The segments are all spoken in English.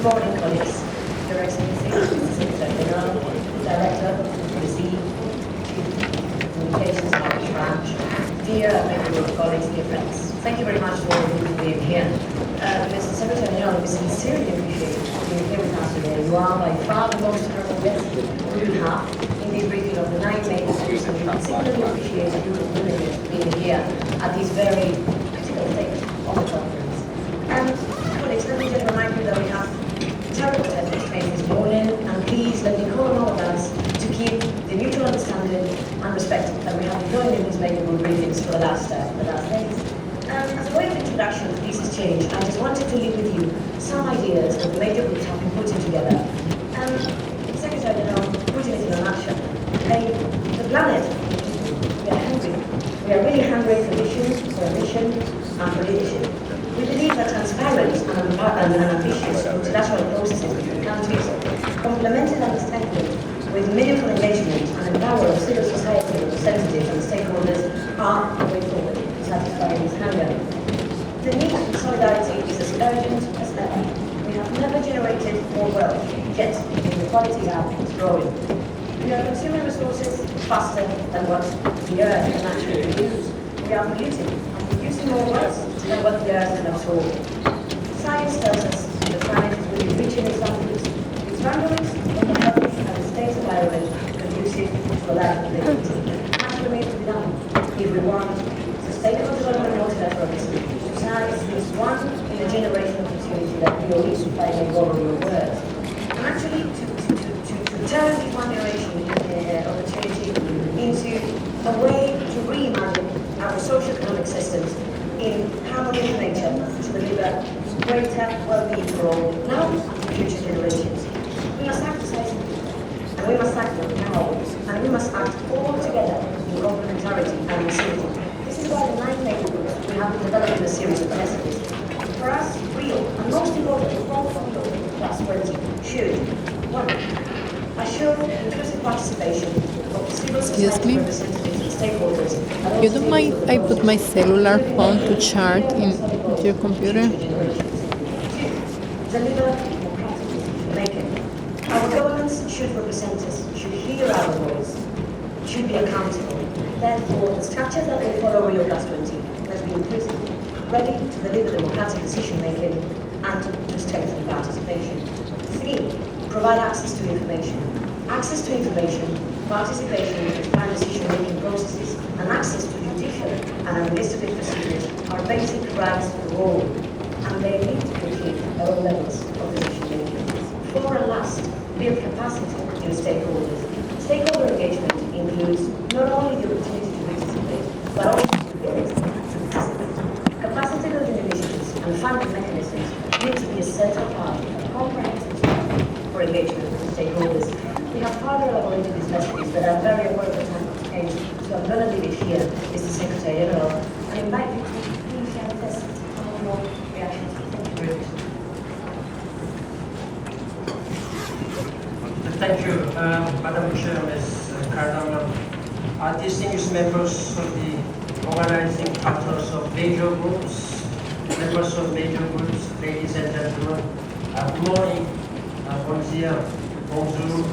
Good morning, colleagues. Your Excellency, Mr. Secretary General, Director of the PPC, Chief Communications and Outreach Branch, dear members of colleagues, dear friends. Thank you very much for being here. Mr. Secretary General, we sincerely appreciate being here with us today. You are by far the most honorable guest we will have in this briefing of the 9 main issues, and we particularly appreciate you being here at this very critical stage of the conference. And colleagues, let me just remind you that we have terrible technical pain this morning, and please let me call on all of us to keep the mutual understanding and respect that we have been doing in these major group briefings for the last days. As a way of introduction to Pieces Change, I just wanted to leave with you some ideas that the major groups have been putting together. Secretary General, putting it in a nutshell, the planet, we are hungry. We are really hungry for vision, for ambition, and for leadership. We believe that transparent and ambitious multilateral processes between countries, complemented and strengthened with meaningful engagement and empower of civil society representatives and stakeholders are the way forward to satisfying this hunger. The need for solidarity is as urgent as ever. We have never generated more wealth, yet the inequality gap is growing. We are consuming resources faster than what the earth can actually produce. We are producing more wealth than what the earth can absorb. Science tells us the planet will be reaching its boundaries. Its boundaries of the health and the state environment conducive to a life of dignity. Much remains to be done if we want sustainable development multilateralism. Science is one in a generation opportunity that we all need to find a borrow your words. And actually, to turn this one generation opportunity into a way to reimagine our socio-economic systems in harmony with nature to deliver greater well-being for all, now and for future generations. We must act decisively, and we must act now, and we must act all together in complementarity and lucidity. This is why the 9 major groups we have been developing a series of messages. For us, real, and most importantly, forward-looking +20 should, 1. Assure inclusive participation of civil society representatives and stakeholders. You don't mind I put my cellular phone to charge in your computer? 2. Deliver democratic decision-making. Our governments should represent us, should hear our voice, should be accountable. Therefore, the structures that will follow Rio +20 must be inclusive, ready to deliver democratic decision-making and to strengthen participation. 3. Provide access to information. Access to information, participation in transparent decision-making processes, and access to judicial and administrative procedures are basic rights for all, and they need to be achieved at all levels of decision-making. 4. And last, build capacity in stakeholders. Stakeholder engagement includes not only the opportunity to participate, but also to build capacity. Capacity-building initiatives and funding mechanisms need to be a central part of a comprehensive strategy for engagement with stakeholders. We have further elaborated these messages that are very aware of the time constraints, so I'm going to leave it here, Mr. Secretary General, and invite you to please share with us some of your reactions. Thank you very much. Thank you, Madam Chair, Ms. Cardamone. Distinguished members of the organizing factors of major groups, members of major groups, ladies and gentlemen, good morning, bonjour, bonjour.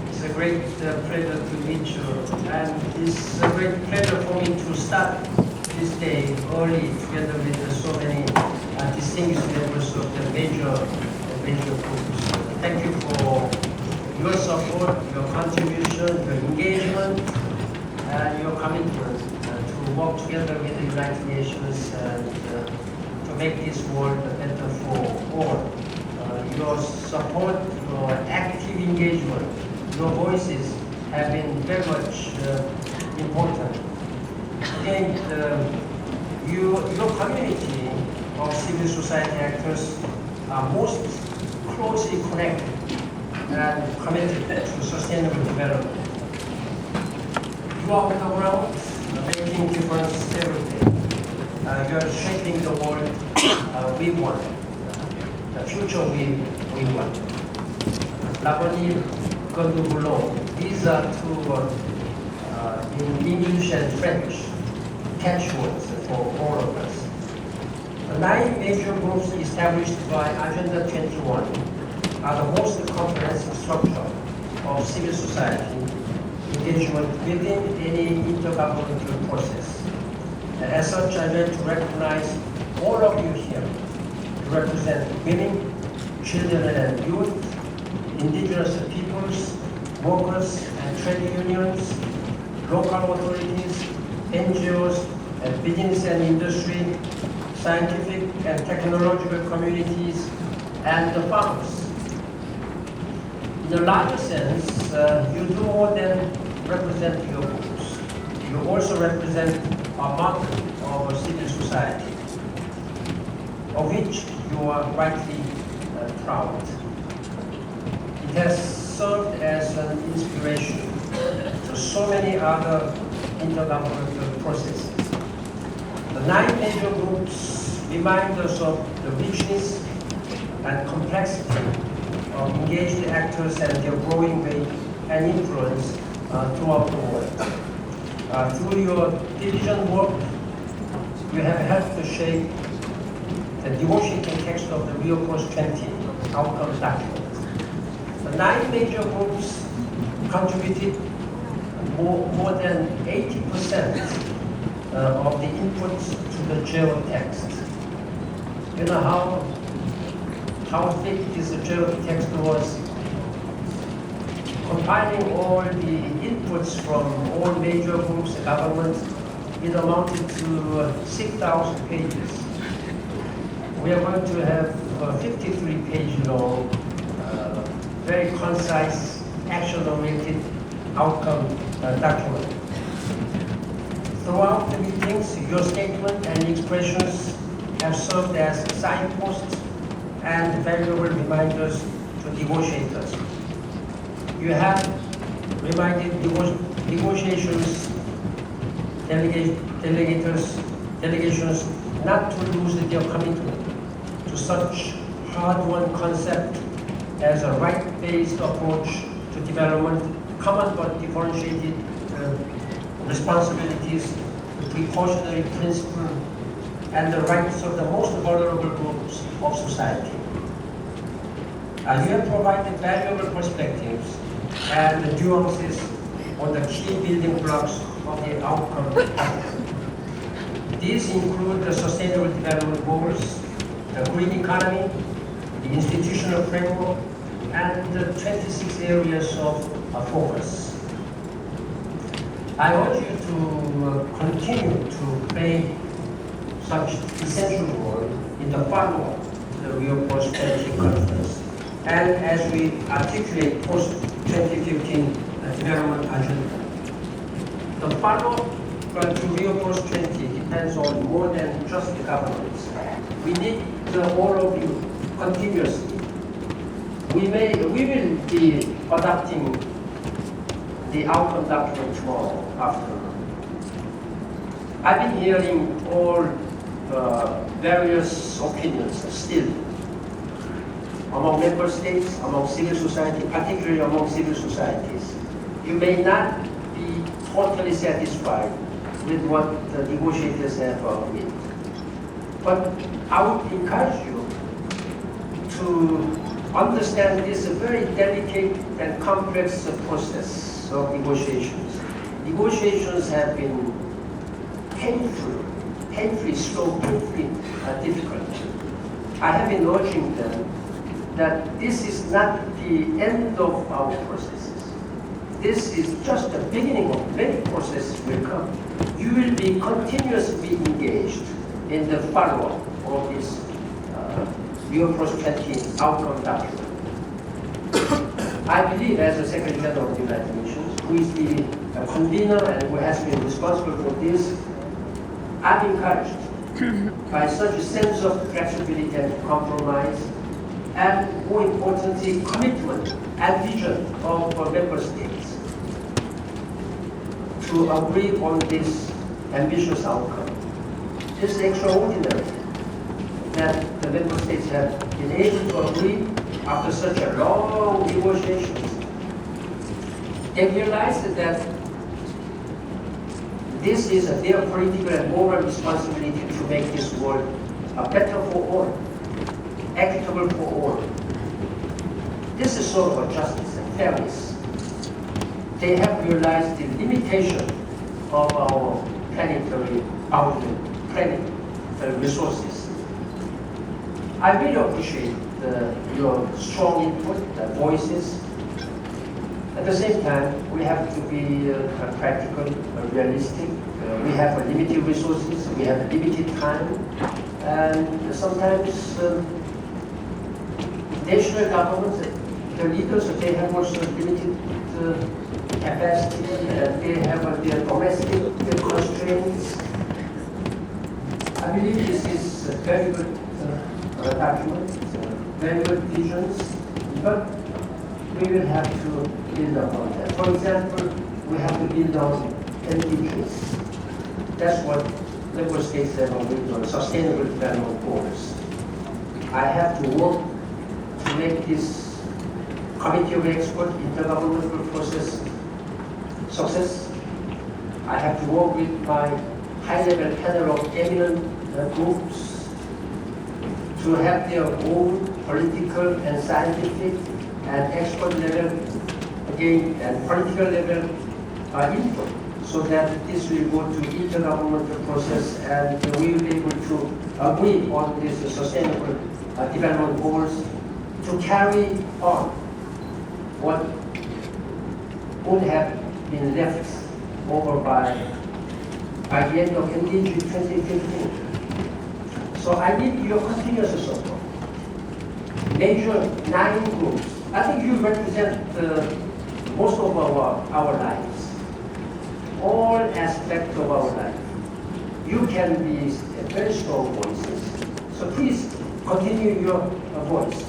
It's a great pleasure to meet you, and it's a great pleasure for me to start this day early together with so many distinguished members of the major groups. Thank you for your support, your contribution, your engagement, and your commitment to work together with the United Nations and to make this world better for all. Your support, your active engagement, your voices have been very much important. And your community of civil society actors are most closely connected and committed to sustainable development. You are on the ground, making difference every day. You are shaping the world we want, the future we want. L'avenir que nous voulons. These are two, in English and French, catchwords for all of us. The 9 major groups established by Agenda 21 are the most comprehensive structure of civil society engagement within any intergovernmental process. And as such, I want to recognize all of you here to represent women, children and youth, indigenous peoples, workers and trade unions, local authorities, NGOs, and business and industry, scientific and technological communities, and the farmers. In a larger sense, you do more than represent your groups. You also represent a model of a civil society, of which you are rightly proud. It has served as an inspiration to so many other intergovernmental processes. The 9 major groups remind us of the richness and complexity of engaged actors and their growing weight and influence throughout the world. Through your division work, you have helped to shape the negotiating text of the Rio Plus 20 outcome document. The 9 major groups contributed more than 80% of the inputs to the GEO text. You know how thick this GEO text was? Compiling all the inputs from all major groups of government, it amounted to 6,000 pages. We are going to have a 53-page long, very concise, action-oriented outcome document. Throughout the meetings, your statement and expressions have served as signposts and valuable reminders to negotiators. You have reminded negotiations delegations not to lose their commitment to such hard-won concept as a right-based approach to development, common but differentiated responsibilities, the precautionary principle, and the rights of the most vulnerable groups of society. You have provided valuable perspectives and the nuances on the key building blocks of the outcome pattern. These include the Sustainable Development Goals, the green economy, the institutional framework, and the 26 areas of focus. I urge you to continue to play such essential role in the follow-up to the Rio Plus 20 conference and as we articulate post-2015 development agenda. The follow-up to Rio Plus 20 depends on more than just the governments. We need all of you continuously. We will be adopting the outcome document tomorrow afternoon. I've been hearing all various opinions still among member states, among civil society, particularly among civil societies. You may not be totally satisfied with what the negotiators have made. But I would encourage you to understand this very delicate and complex process of negotiations. Negotiations have been painfully slow, painfully difficult. I have been urging them that this is not the end of our processes. This is just the beginning of many processes will come. You will be continuously engaged in the follow-up of this Rio Plus 20 outcome document. I believe, as the Secretary General of the United Nations, who is the convener and who has been responsible for this, I'm encouraged by such a sense of flexibility and compromise, and more importantly, commitment and vision of member states to agree on this ambitious outcome. It's extraordinary that the member states have been able to agree after such a long negotiations. They realize that this is their political and moral responsibility to make this world better for all, equitable for all. This is sort of justice and fairness. They have realized the limitation of our planetary boundary, planetary resources. I really appreciate your strong input, voices. At the same time, we have to be practical, realistic. We have limited resources, we have limited time, and sometimes national governments, the leaders, they have also limited capacity, they have their domestic constraints. I believe this is a very good document, very good visions, but we will have to build upon that. For example, we have to build on MDGs. That's what member states have agreed on, sustainable development goals. I have to work to make this committee of experts intergovernmental process success. I have to work with my high-level panel of eminent groups to have their own political and scientific and expert level, again, and political level input, so that this will go to intergovernmental process and we will be able to agree on these sustainable development goals to carry on what would have been left over by the end of MDG 2015. So I need your continuous support. Major 9 groups. I think you represent most of our lives, all aspects of our life. You can be very strong voices. So please continue your voice.